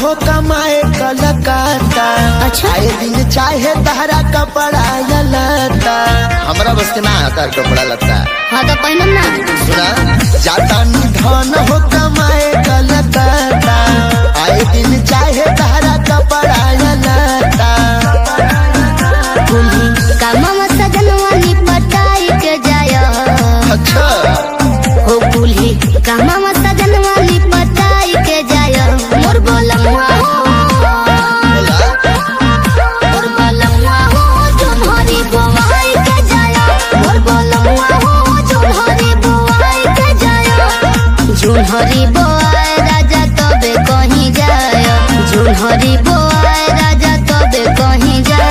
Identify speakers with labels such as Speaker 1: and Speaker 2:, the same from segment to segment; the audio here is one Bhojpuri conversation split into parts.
Speaker 1: हो कमाए कलकत्ता।
Speaker 2: अच्छा।
Speaker 1: आए दिन चाहे तहरा कपड़ा या लता। हमरा बस के ना आता कपड़ा लता।
Speaker 2: हाँ तो पहनम ना।
Speaker 1: सुना जाता धन हो कमाए कलकत्ता। आए दिन चाहे तहरा कपड़ा या लता।
Speaker 2: कामवा सजनवा निपटाई के जाय।
Speaker 1: अच्छा
Speaker 2: हो कुल्ही कामवा सजनवा निपटाई के जाय। मोर बोलमुआ मोर बोलमुआ हो जोन्हरी बोआई के जाय। मोर बोलमुआ हो जोन्हरी बोआई के जाय। जोन्हरी बोआई राजा तबे कहीं जाय। जोन्हरी बोआई राजा तबे कहीं जाय।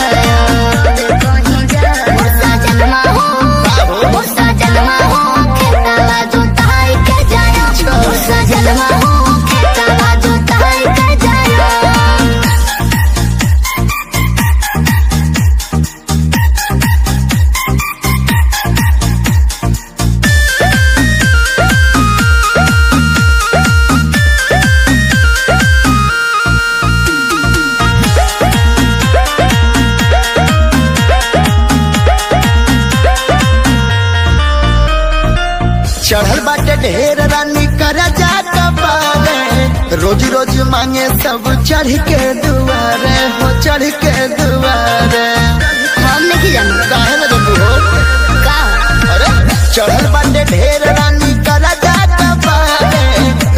Speaker 1: चढ़ल बाटे ढेर रानी करा जा कपारे। रोज रोज मांगे सब चढ़ के दुआरे हो चढ़ के दुआरे।
Speaker 2: हम नहीं जाना
Speaker 1: काहे न जानू हो
Speaker 2: का।
Speaker 1: अरे चढ़ल बाटे ढेर रानी करा जा कपारे।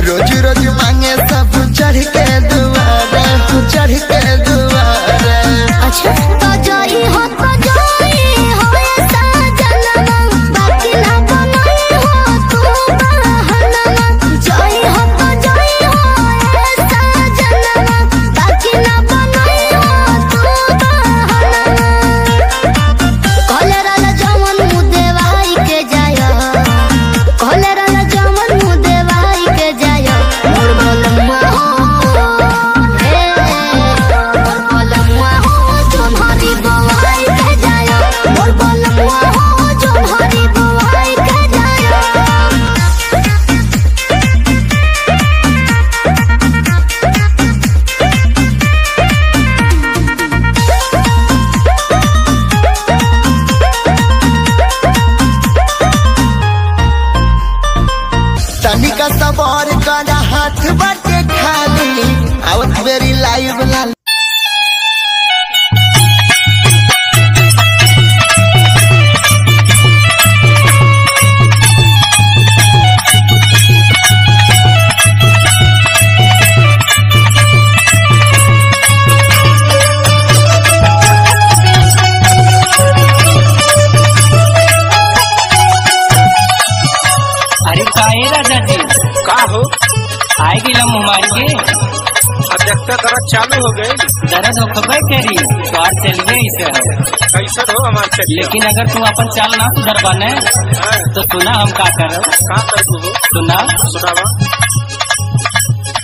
Speaker 1: रोज रोज मांगे सब चढ़ के दुआरे हो चढ़ के दुआरे।
Speaker 2: अच्छा तो जोई हो तो जोई हो ऐसा जलवा बाकी ना बनाई हो तू बहाना। जोई हो तो जोई हो ऐसा जलवा बाकी ना बनाई हो तू बहाना। कॉलेरा ला जवन मुदे वाई के जाय। कॉलेरा ला जवन मुदे वाई के जाय। मोर बोलमुआ हो हे मोर बोलमुआ हो जोन्हरी बोआई के जाय। मोर बोलमुआ हो जोन्हरी बोआई के जाय।
Speaker 1: तनिका सवार करा हाथ बाटे खाली। आवत बेरी लाइव लाल
Speaker 3: अरे काहे राजा जी
Speaker 4: का हो
Speaker 3: आए गिला मुमारी के
Speaker 4: अब देखते दर्द चालू हो गई।
Speaker 3: दर्द होखबे करी बाहर चलिए इसे
Speaker 4: कैसे हो हमारे चलिए।
Speaker 3: लेकिन अगर तू अपन चाल ना सुधर बने तो सुना हम का करब।
Speaker 4: का कर तू हो
Speaker 3: सुना
Speaker 4: सुनावा।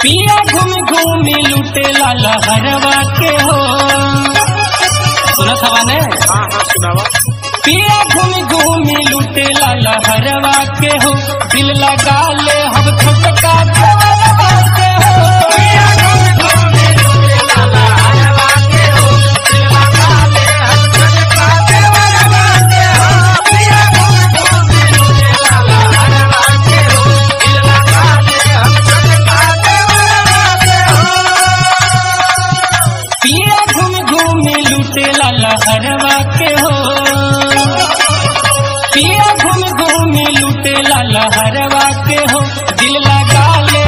Speaker 3: पिया घूम घूमी लुटे ला लहरवा के हो। सुना था ने
Speaker 4: हाँ हाँ सुनावा।
Speaker 3: पिया घूम घूमी लुटे ला लहरवा के हो। दिल लगा ले हम छोटका देवरवा के हो। पिया घूम घूमी लुटे ला लहरवा के हो। दिल लगा ले हम छोटका देवरवा के हो। पिया घूम घूमी लुटे ला लहरवा के हो। दिल लगा ले हम छोटका देवरवा के हो। पिया घूम घूमी लुटे ला लहरवा के हो। पिया घूम घूमी लुटे ला लहरवा के हो। दिल लगा ले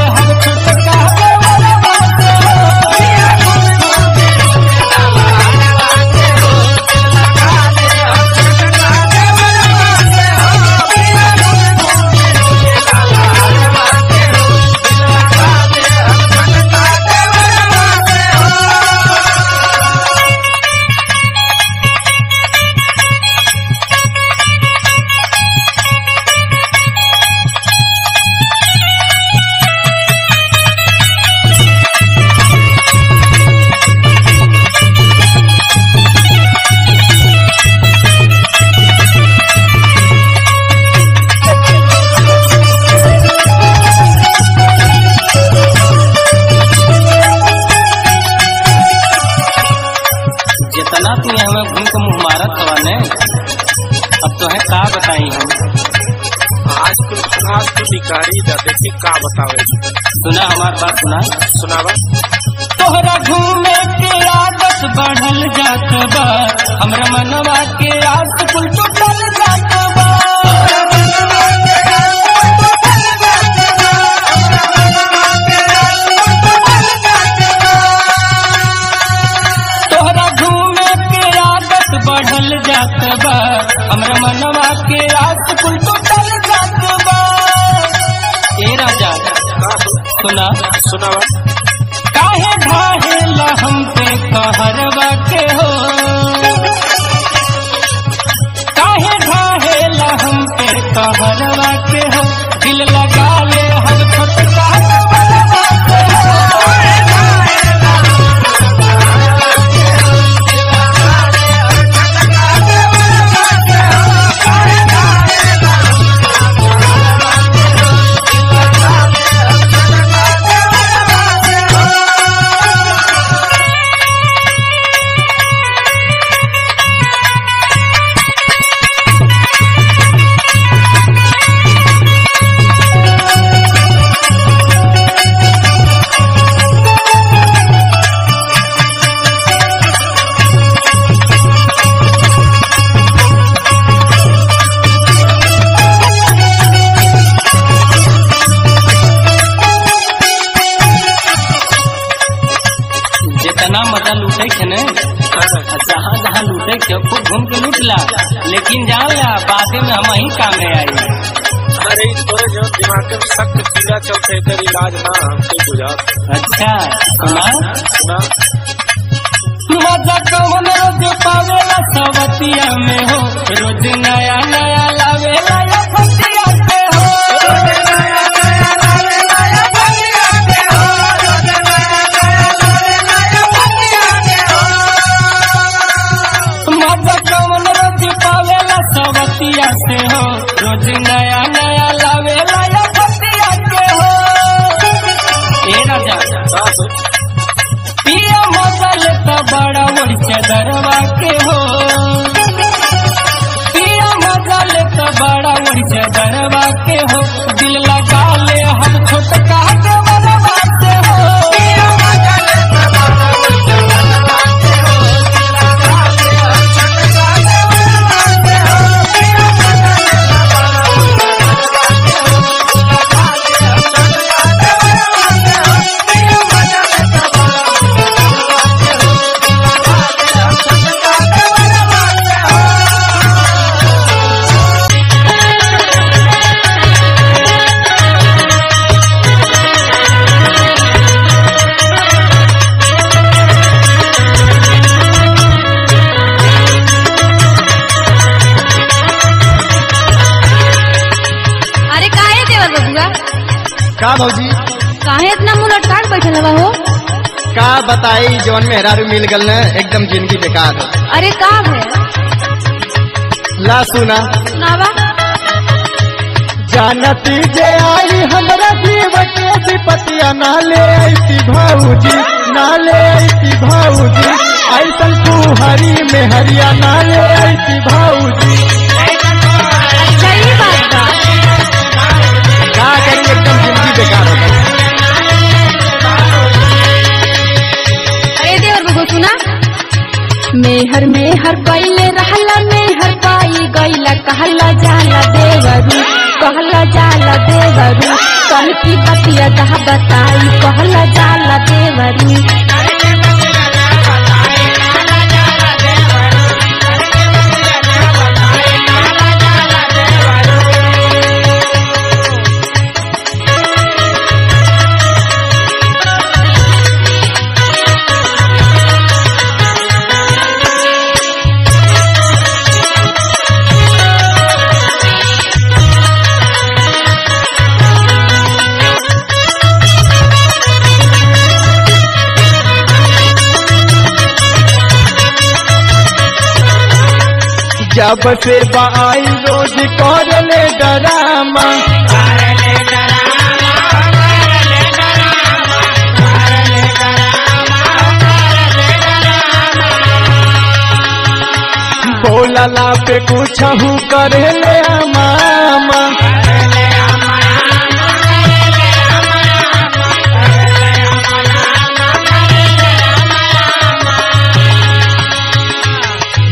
Speaker 3: का बताई हम।
Speaker 4: आज तो भिखारी जा देखी का बतावे।
Speaker 3: सुना हमार बात सुना।
Speaker 4: सुनावा।
Speaker 3: तोहरा घूमे के आदत बढ़ल जात बा, हमरा मनवा के आस कुल टूटल जात बा। तोहरा घूमे के आदत बढ़ल जात बा, हमरा मनवा के आस कुल टूटल जात बा। ए राजा सुना।
Speaker 4: सुनावा।
Speaker 3: काहे ढाहेला हम पे कहरवा के हो, काहे ढाहेला हम पे कहरवा के हो, दिल लगा ले हम छोटका बलवा के हो। जितना मजा लूटे के न जहाँ जहाँ लूटे के खूब घूम के लूट ला, लेकिन जान ला बादे में हम ही काम में आई।
Speaker 4: अरे तोरे जो दिमाग में सख्त कीड़ा चलते तेरी इलाज ना हमको बुझा।
Speaker 3: अच्छा सुना।
Speaker 4: सुना।
Speaker 3: मजा कौन रोज पावेला सवतिया में हो, रोज नया नया लावेला या फतिया पे हो। मजा कौन रोज पावेला सवतिया से हो, रोज नया नया लावेला या फतिया पे हो। ए राजा पिया मजल तो बड़ा उड़ चदरवा के हो, पिया मजल तो बड़ा उड़ चदरवा के हो, दिल लगा ले हम छोटका बलवा के हो।
Speaker 1: का भौजी
Speaker 2: काहे इतना मुंह लटका के बैठल हवा हो?
Speaker 1: का बताई जौन मेहरारू मिल गल न एकदम जिंदगी बेकार।
Speaker 2: अरे का है?
Speaker 1: ला सुना।
Speaker 2: सुनावा।
Speaker 1: जानती जे आई हमरा जीव के विपतिया ना ले आई भाऊजी, ना ले आई भाऊजी, ऐसन तू हरी में हरिया ना ले आई भाऊजी।
Speaker 2: सही बात बा।
Speaker 1: का करी एकदम जिंदगी बेकार हो गई।
Speaker 2: अरे देवर बगो सुना। मेहर मेहर पहले रहला मेहर पाई गईला, कहला जाला देवरू, कहला जाला देवरू, कल की बतिया कहा बताई, कहला जाला देवरू।
Speaker 1: जब से बाई रोज कर ले डरामा, बोला बोलाला पे कुछ करे ले मामा।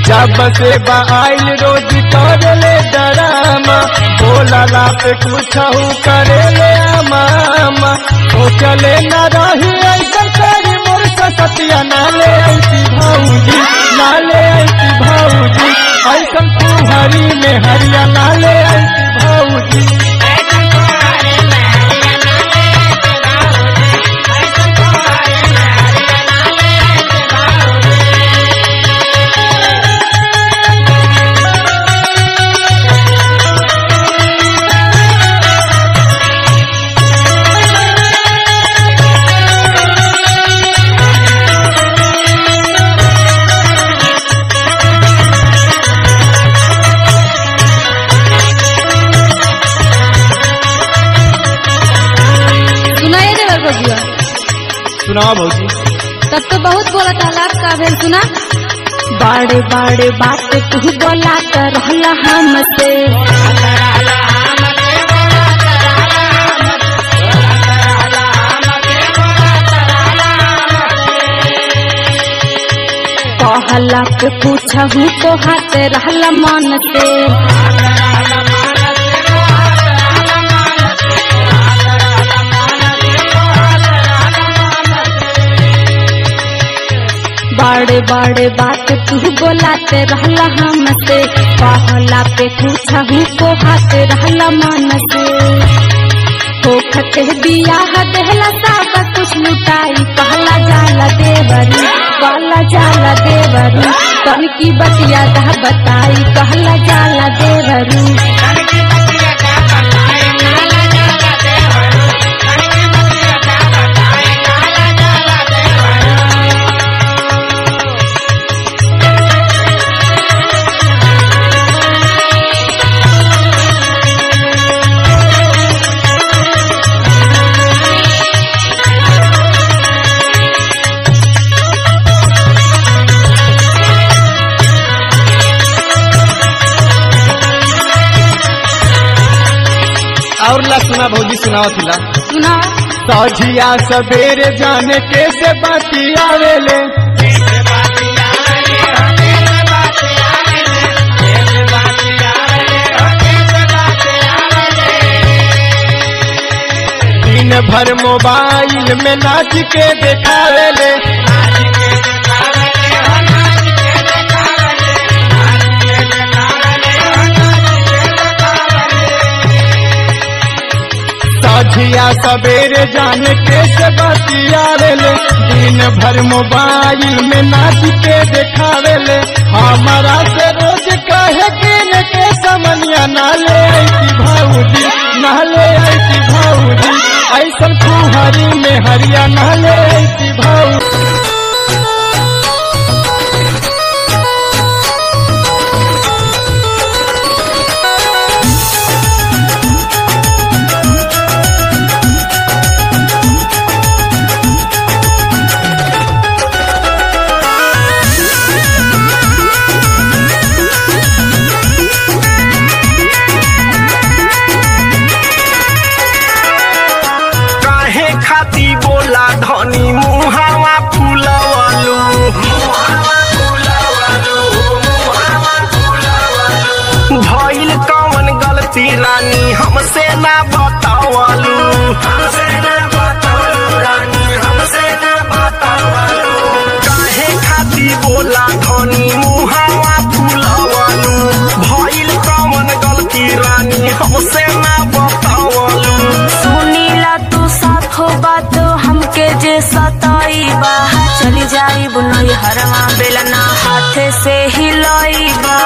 Speaker 1: जब से आइल रोज कर ले डरामा, बोलाला पे कुछ करे ले मामा। तो चले न रही ऐसा करी मोर सतिया, ना ले ऐसी भाऊजी, ना ले ऐसी भाऊजी, ऐसा तुम्हारी में हरिया, ना ले ऐसी भाऊजी। सुनाओ भौजी।
Speaker 5: तब तो बहुत बोला था लाभ का भेल सुना। बाड़े बाड़े बात तू बोला कर रहला हमसे, कहला पे पूछहू तो हाथ रहला मन से। बाड़े बाड़े बात तू बोलाते रहला हमसे, कहला पे पूछहू को हाथ रहला मन से। होखते बियाह देहला सब कुछ लुटाई, कहला जाला देवरी, कहला जाला देवरी, तन की बतिया दा बताई, कहला जाला देवरी।
Speaker 1: और ला सुना भौजी, सुनाओ थिला
Speaker 5: सुना।
Speaker 1: सझिया सवेरे जाने कैसे बाती आवेले, दिन भर मोबाइल में नाच के देखावेले। सझिया सवेरे जाने कैसे बतियावेले, दिन भर मोबाइल में नाच के देखावेले। हमारा से रोज कहे किन के समनिया, ना ले ऐसी भाऊजी, ना ले ऐसी भाऊजी, ऐसा तुम्हारी में हरिया, ना ले ऐसी भाऊजी।
Speaker 6: बोला धनी मुहावा फुलवलू, भइल कौन गलती रानी हमसे ना बतावलू, काहे खाती बोला धनी मुहावा फुलवलू, भइल कौन गलती रानी हमसे ना बतावलू।
Speaker 7: सुनीला तू साथ हो बात हमके जे सताई बा, चली जाई बुनई हरवा बेलना हाथे से हिलाई बा।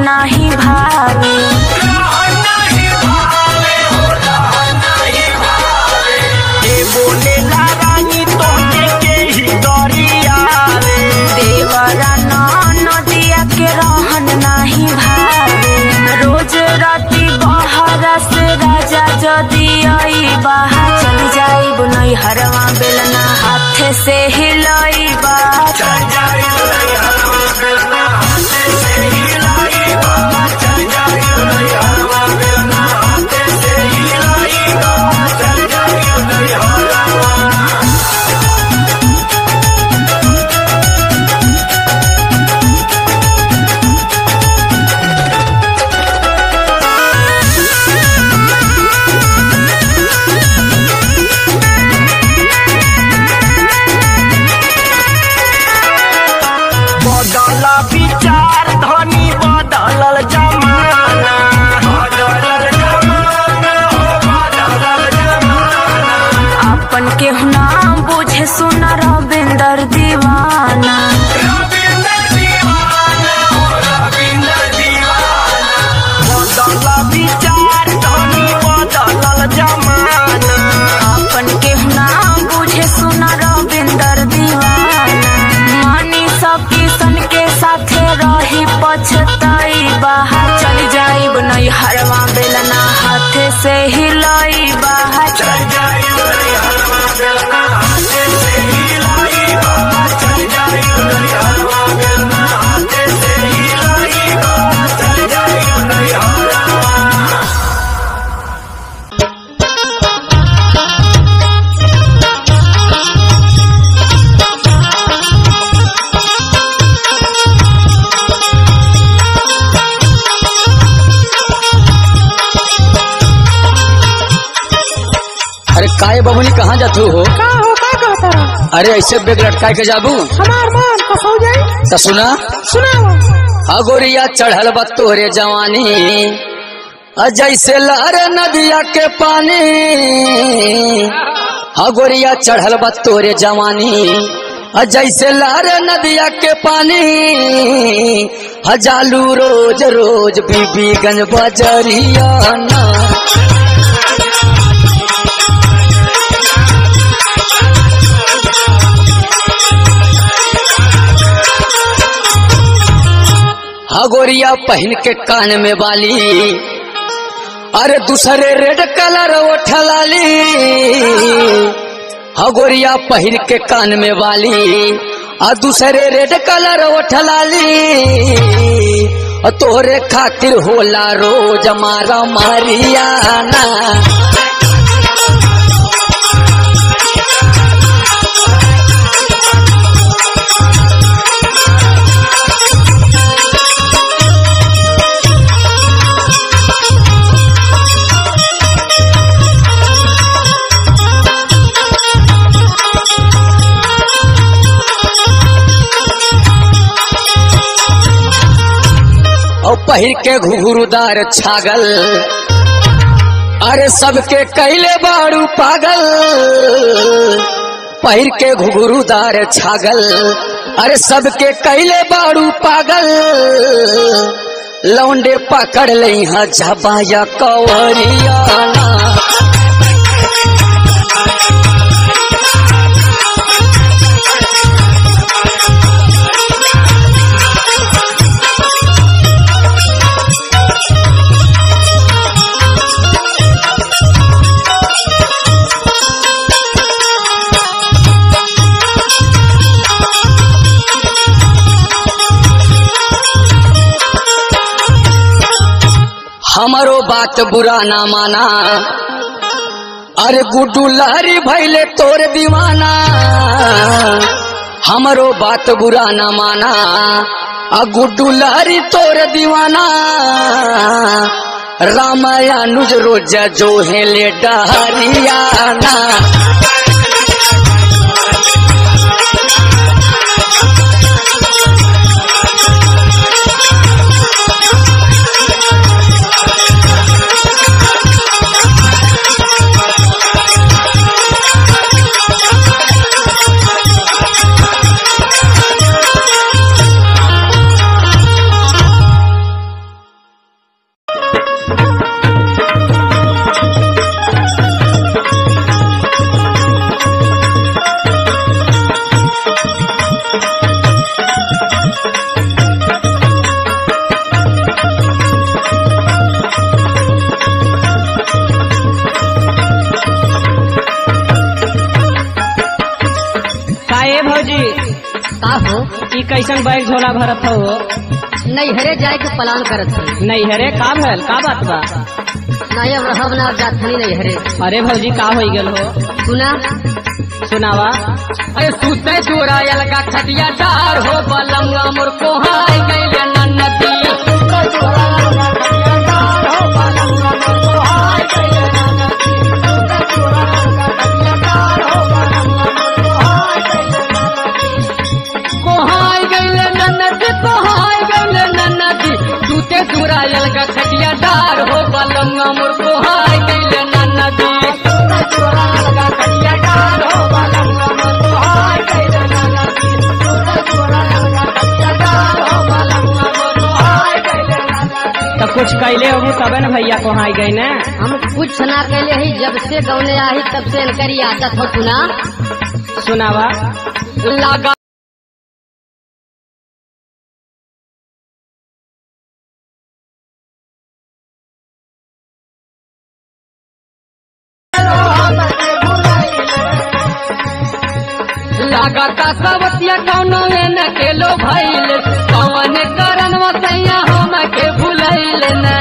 Speaker 7: नाही भावे।
Speaker 6: बोलेला रानी तोहके के ही दरिया रे।
Speaker 7: देवरा नदिया के रहन नाही भावे। रोज राती बहरा से राजा जदी आई बाहर चल जाई बुनई हरवा बेलना हाथे से हिलाई बाहर चल जाई बुनई हरवा बेलना हाथे से हिलाई बाहर चल जाई बुनई हरवा बेलना हाथे से हिलाई बाहर चल जाई बुनई हरवा।
Speaker 6: बदला विचार धनी बदलल जमाना। बदलल जमाना बदलल जमाना।
Speaker 7: अपन के नाम बुझे सुना रविंदर दीवाना।
Speaker 6: रविंदर दीवाना रविंदर दीवाना। बदला विचार धनी बदलल जमाना।
Speaker 7: अपन के नाम बुझे सुना रविंदर दीवाना। मानी सब किसन के साथे रही पछताई बाहर चल जाई बुनई हरवा बेलना हाथे से हिलाई बाहर चल जाई बुनई हरवा बेलना हाथे से हिलाई बाहर चल जाई बुनई हरवा बेलना हाथे से हिलाई बाहर चल जाई बुनई हरवा।
Speaker 8: अरे काय बबुनी कहाँ जातू हो?
Speaker 1: का हो का कहता रहा?
Speaker 8: अरे ऐसे बेग लटका के जाबू
Speaker 1: हमार मन कसौ जाई।
Speaker 8: तो सुना
Speaker 1: सुनाओ।
Speaker 8: अगोरिया चढ़ल बा तोहरे जवानी जैसे लहर नदिया के पानी। अगोरिया चढ़ल बा तोहरे जवानी जैसे लहर नदिया के पानी। हजालू रोज रोज बीबीगंज बजरिया ना। हगोरिया पहन के कान में बाली अरे दूसरे रेड कलर उठलाली। हगोरिया पहन के कान में बाली और दूसरे रेड कलर उठलाली। तोहरे खातिर होला रोज मारा मारियाना। और पहिर के घुघुरुदार छागल अरे सबके कैले बाड़ू पागल। पहिर के घुघुरुदार छागल अरे सबके कैले बाड़ू पागल। लौंडे पकड़ लई हा झबाया कवरियाना। हमारो बात बुरा ना माना अरे गुड्डू लहरी भैले तोर दीवाना। हमारो बात बुरा ना माना गुड्डू लहरी तोर दीवाना। रामायणुज रोज जो है ले डहरियाना।
Speaker 9: काहे भौजी
Speaker 10: का हो
Speaker 9: ई कैसन बैग झोला भरत हो?
Speaker 10: नैहरे जाए के प्लान करत है।
Speaker 9: नैहरे का भैल का बात बा?
Speaker 10: नहीं अब रहब ना जात हनी नैहरे।
Speaker 9: अरे भौजी का हो गेल हो?
Speaker 10: सुना
Speaker 9: सुनावा।
Speaker 3: अरे सुते चुरायल का खटिया डार हो बलंगा मोर को हाय गइले नन्नती कोहाय गइले नन्नती कोहाय गइले नन्नती सुते चुरायल का खटिया डार हो बलंगा मोर को हाय गइले नन्नती
Speaker 9: तो कुछ कैले होगी तबे न भैया को हाई गई ने।
Speaker 10: हम कुछ ना कैले ही जब से गौने आई तब से इनकरी आदत हो। सुना
Speaker 9: सुनावा।
Speaker 3: लगा लगाता सवतिया कौनो न केलो भइल कौन करन वसैया हम के भुलैल न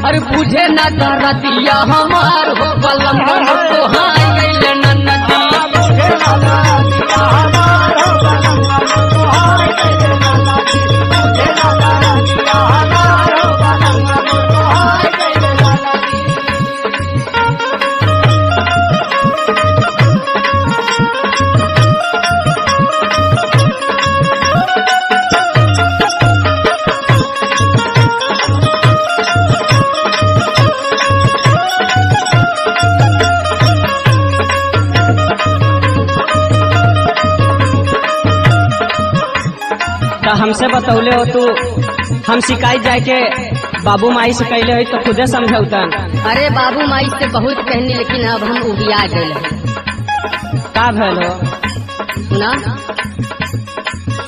Speaker 3: अरे बुझे न करतिया हमार हो बलम तो हाय गइल नन्नती
Speaker 9: तो हमसे बतौले हो तू हम शिकायत जाए के बाबू माई से कैले हो तो खुदे समझौतन।
Speaker 10: अरे बाबू माई से बहुत कहनी लेकिन अब हम उबिया गए हैं।
Speaker 9: का भैल हो?
Speaker 10: सुना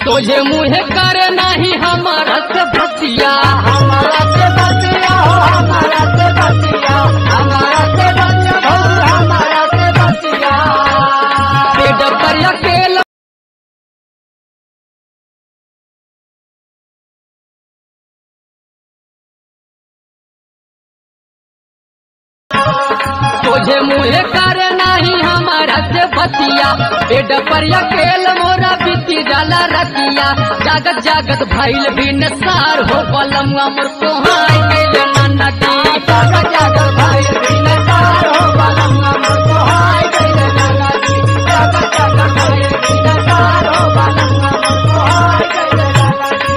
Speaker 3: तुझे मुझे करे नहीं हमारा से भतिया हमारा से भतिया हो हमारा से भतिया हमारा से भतिया हो हमारा से भतिया पेट पर अकेला तुझे मुझे करे नहीं हमारा से बतिया पेट पर अकेल मोरा बीती जाला रतिया जागत जागत भइल भी नसार हो बलमुआ मोर को हाय गइल नन्नती जागत जागत भइल भी नसार हो बलमुआ मोर को हाय गइल नन्नती जागत जागत भइल भी नसार हो बलमुआ मोर को हाय गइल नन्नती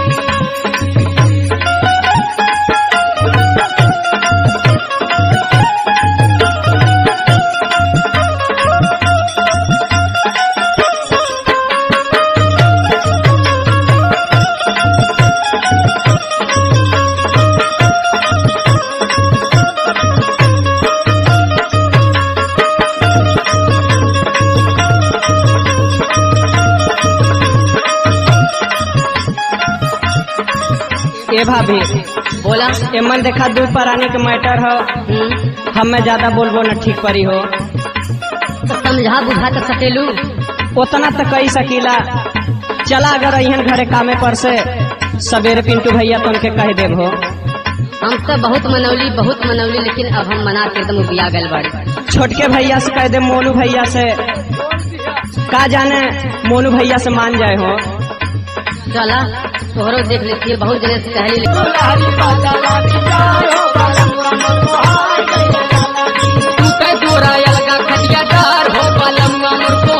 Speaker 9: ए भाभी
Speaker 10: बोला
Speaker 9: एमन देखा दूध पराने के मैटर हो हमें ज्यादा बोलबो न ठीक परी हो।
Speaker 10: तो समझा बुझा तो सकेलू।
Speaker 9: उतना तो कही सकीला। चला अगर अहन घरे कामे पर से सवेरे पिंटू भैया तो उनके कह देव हो।
Speaker 10: हम तो बहुत मनौली लेकिन अब हम मना के एकदम उबिया गए बाड़ी।
Speaker 9: छोटके भैया से कह दे मोनू भैया से का जाने मोनू भैया से मान जाए हो।
Speaker 10: चला तोहरो देख लेती बहुत जने से कहली
Speaker 3: तू दूरा अलगा खटिया डार हो बलमुआ मोर को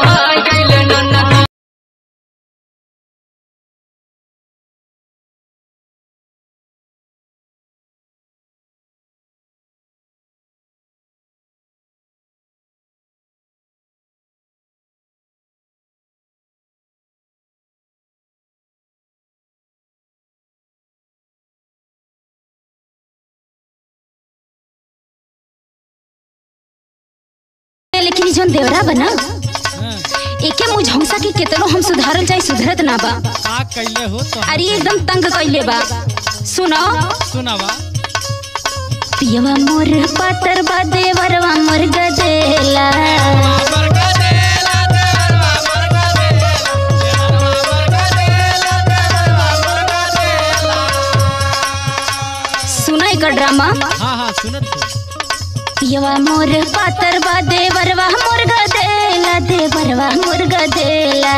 Speaker 5: ई जोन देवरा बना एके मुझौसा के केतनो हम सुधारल चाहे सुधरत ना बा।
Speaker 11: का कइले हो तो?
Speaker 5: अरे एकदम तंग कइले बा। सुनो
Speaker 11: सुनावा।
Speaker 5: पियवा मोर पातर बा देवरवा मोर गदेला। सुनाई का ड्रामा?
Speaker 11: हाँ हाँ सुनत हो।
Speaker 5: पियवा मोर पातर बा देवरवा मोर गदेला, देवरवा मोर गदेला।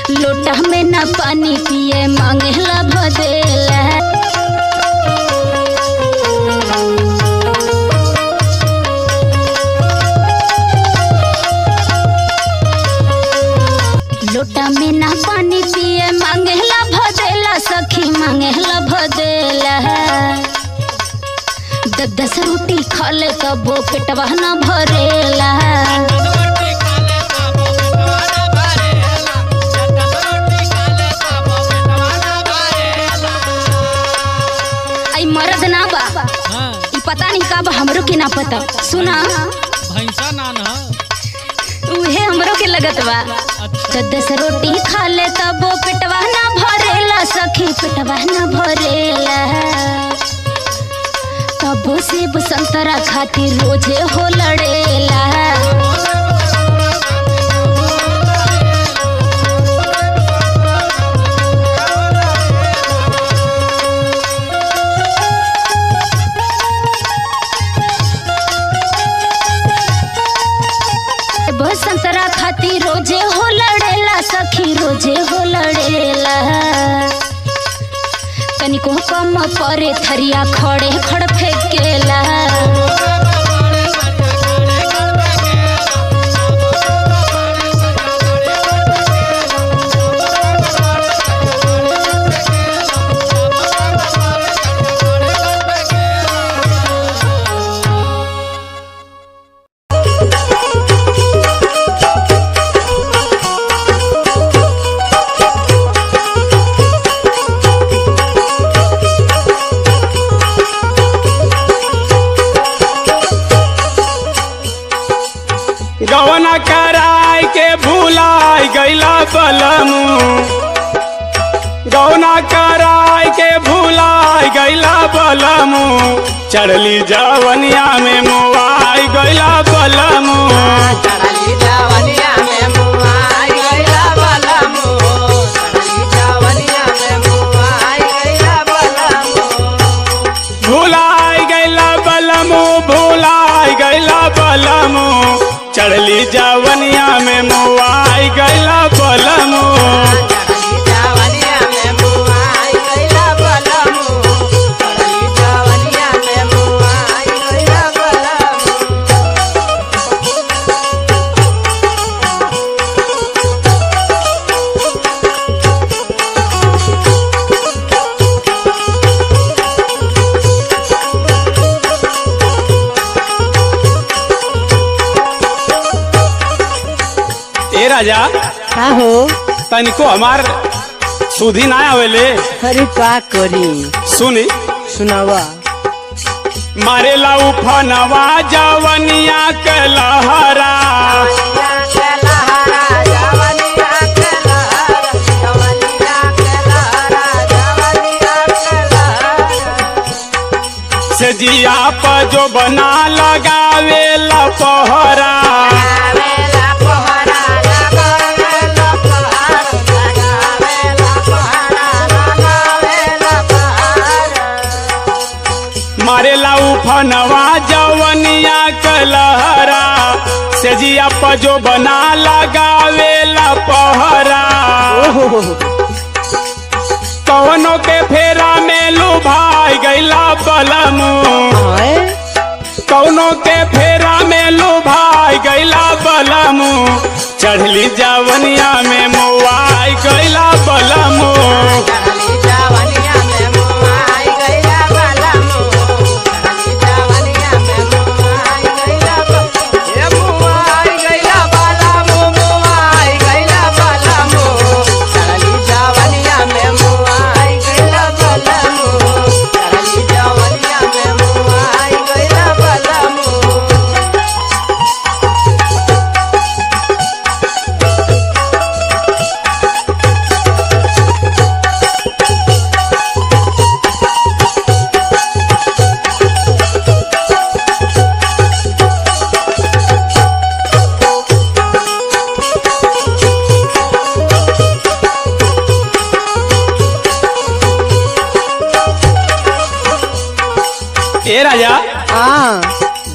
Speaker 5: लोटा में ना पानी पिए मांगेला भदेला। लोटा में ना पानी पिए मांगेला भदेला, सखी मांगेला भदेला। 10 रोटी खा ले तब वो पेटवा ना भरेला। आई मर्द ना बा। ई पता नहीं का बा, हमरो के ना पता। सुना
Speaker 11: भैंसा नान है
Speaker 5: उहे हमरो के लगत बा। 10 रोटी खा ले तब वो पेटवा ना भरेला, सखी पेटवा ना भरेला। तब सेब संतरा खातिर रोजे हो लड़ेला। संतरा खातिर रोजे हो लड़ेला, सखी रोजे हो लड़ेला। तनिको कम परे थरिया खड़े खड़ फेंकेला।
Speaker 3: गवना कराय के भूलाय गैला बलमू, गवना कराय के भूलाय गैला बलमू। चढ़ली जवनिया में मुआई गैला बलमू,
Speaker 12: चढ़ली जवनिया में मुआई गैला बलमू, चढ़ली जवनिया में मुआई गैला बलमू।
Speaker 3: भूलाय गैला बलमू, भूलाय गैला बलमू। चढ़ली जवनिया में मुआई गैला बलमू,
Speaker 12: चढ़ली जवनिया में मुआई गैला बलमू, चढ़ली जवनिया में मुआई गैला बलमू।
Speaker 3: ए राजा
Speaker 13: का हो?
Speaker 3: तनिको हमार सुधी ना आवेले।
Speaker 13: अरे का करी?
Speaker 3: सुनी
Speaker 13: सुनावा।
Speaker 3: मारेला उफनवा जवनिया के लहरा, से जिया पर जो बना लगावे लपहरा। मारेला उफनवा जवनिया के लहरा, से जिया पर जो बना लगावे लपहरा। कवनों के फेरा में लुभाई गैला बलमू, कौनों के फेरा में लुभाई गैला बलमू। चढ़ली जवनिया में मुआई गैला बलमू,
Speaker 12: चढ़ली जवनिया में मुआई गैला बलमू, चढ़ली जवनिया में मुआई गैला बलमू। मुआई गैला बलमू, मुआई गैला बलमू, चढ़ली जवनिया में मुआई गैला बलमू, चढ़ली जवनिया में मुआई गैला बलमू।
Speaker 3: ए राजा
Speaker 13: हाँ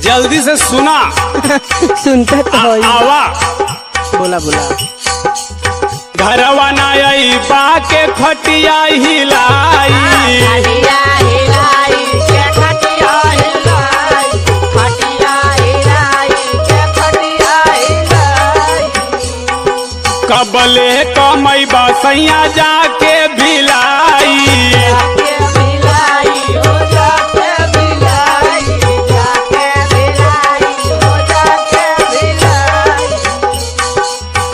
Speaker 3: जल्दी से सुना।
Speaker 13: सुनते तो हो ही।
Speaker 3: आवा
Speaker 13: बोला बोला।
Speaker 3: घरवा नाई बाके खटिया हिलाई कबले कमई बसैया जाके भिलाई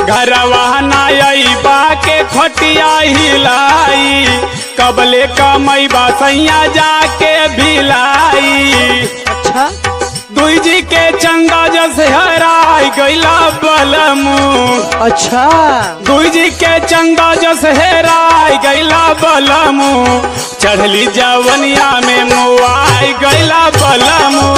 Speaker 3: घरवा नाई बाके खटिया हिलाई कबले कमई बसैया जाके भिलाई।
Speaker 13: अच्छा
Speaker 3: दुई जी के चंदा जैसे हराई गैला बलमू।
Speaker 13: अच्छा
Speaker 3: दुई जी के चंदा जैसे हराई गैला बलमू चढ़ली जवनिया में मुआई गैला बलमू।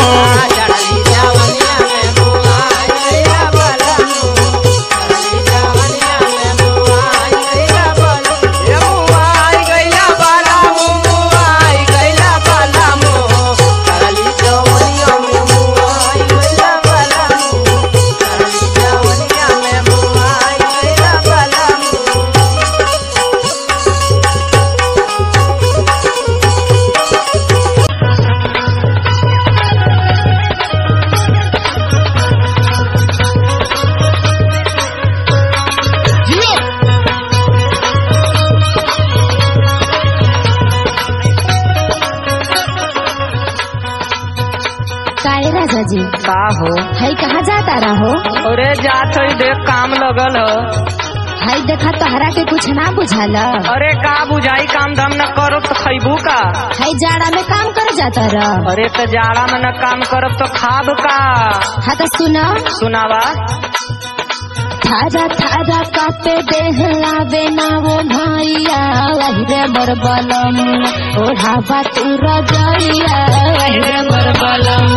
Speaker 5: राजा जी
Speaker 7: का हो
Speaker 5: है कहाँ जाता रहो?
Speaker 7: अरे जात ही देख काम लगल हो।
Speaker 5: है देखा तोहरा के कुछ ना बुझाला?
Speaker 7: अरे का बुझाई काम धाम न करो तो खैबू का?
Speaker 5: है जाड़ा में काम कर जाता रह?
Speaker 7: अरे तो जाड़ा में न काम करब तो खाब का?
Speaker 5: हाँ तो सुना
Speaker 7: सुनावा।
Speaker 5: थारा थारा कापे देह आवे ना वो भैया वही बर बलम ओढ़ावा तू रजैया वही बर बलम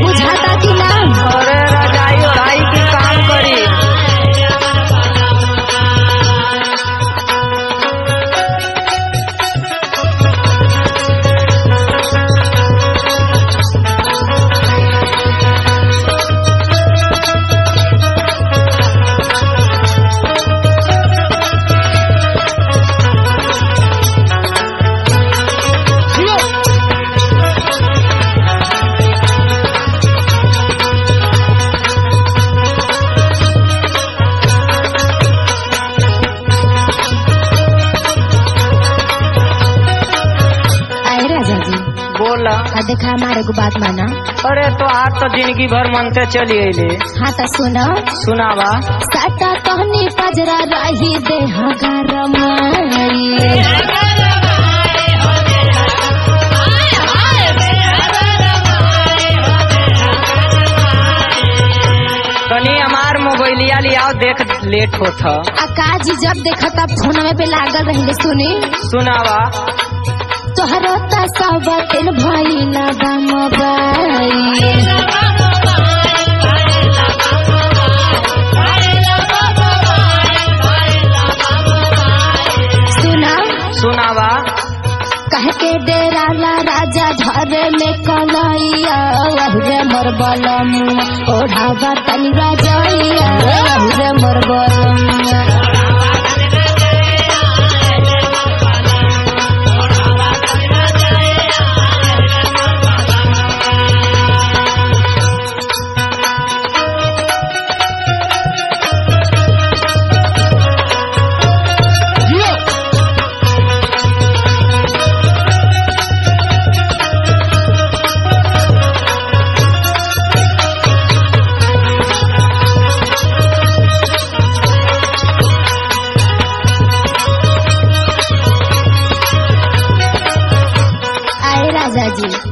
Speaker 5: बुझाता कि ना?
Speaker 7: अरे रजाई ओढ़ाई की काम करी।
Speaker 5: देखा हमारे को बात माना।
Speaker 7: अरे तो आज तो जिंदगी भर मनते चली अले।
Speaker 5: हाँ तो सुना
Speaker 7: सुनावा।
Speaker 5: साटा कहनी पजरा रही देह गरमाई
Speaker 7: तनी हमार मोबाइलिया लियाओ देख लेट होता।
Speaker 5: अकाजी जब देखा तब फोन पे लागल रही। सुनी
Speaker 7: सुनावा।
Speaker 5: तोहरा सब दिन भाई लगा मोबाइल सुना
Speaker 7: सुनावा।
Speaker 5: कह के डेरा ला राजा धरे में कलैया वही मोर बलम ओढ़ावा तनी राजैया वही मोर बलम।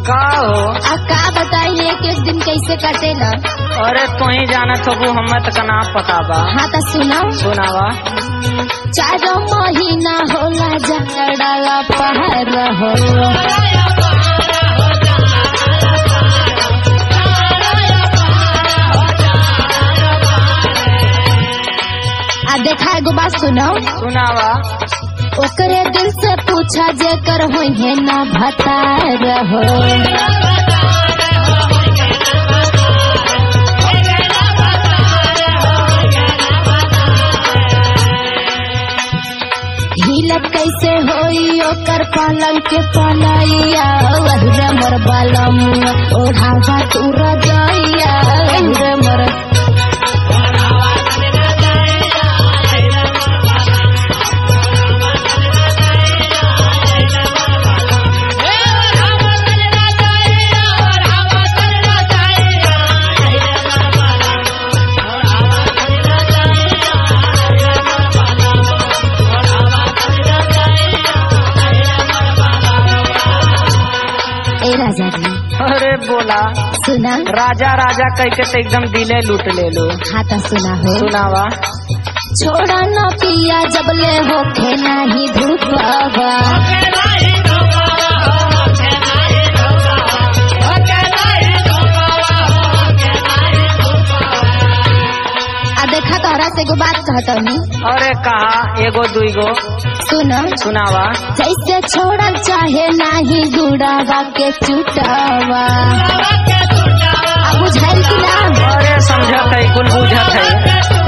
Speaker 7: का हो
Speaker 5: का बताइए एक एक दिन कैसे कटेला?
Speaker 7: अरे तू ही जाना तो हमें तो का नाम पता बा।
Speaker 5: हाँ तो सुना
Speaker 7: सुनावा।
Speaker 5: 4 महीना होला जड़ा पहर हो आ देखा एगो बात सुनो।
Speaker 7: सुनावा।
Speaker 5: ओकरे दिल से
Speaker 2: पूछा जेकर होई है ना भतार हो। हिलत कैसे होई ओकर पलंग के पलैया वही मोर बालम ओढ़ावा तू रजैया वही मोर। राजा जी
Speaker 9: अरे बोला
Speaker 2: सुना
Speaker 9: राजा राजा कह के तो एकदम दिले लूट ले लो।
Speaker 2: हाँ तो सुना हो
Speaker 9: सुनावा।
Speaker 2: छोड़ा न पिया जब ले होखे नाही धूपवा देखा तोहरा से एगो बात कहता हूँ।
Speaker 9: अरे कहा एगो दुईगो
Speaker 2: सुनो
Speaker 9: सुनावा।
Speaker 2: जैसे छोड़ल चाहे नाही गुड़ावा के चुटावा बुझाइल कि ना।
Speaker 9: अरे समझत है कुल बुझत है।